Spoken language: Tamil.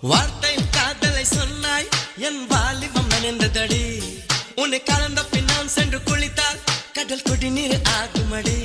வார்த்தையில் காதலை சொன்னாய் என் வாலிபம் நனைந்ததடி உன்னை கலந்த பின் நான் சென்று குளித்தால் கடல் குடிநீர் ஆகுமடி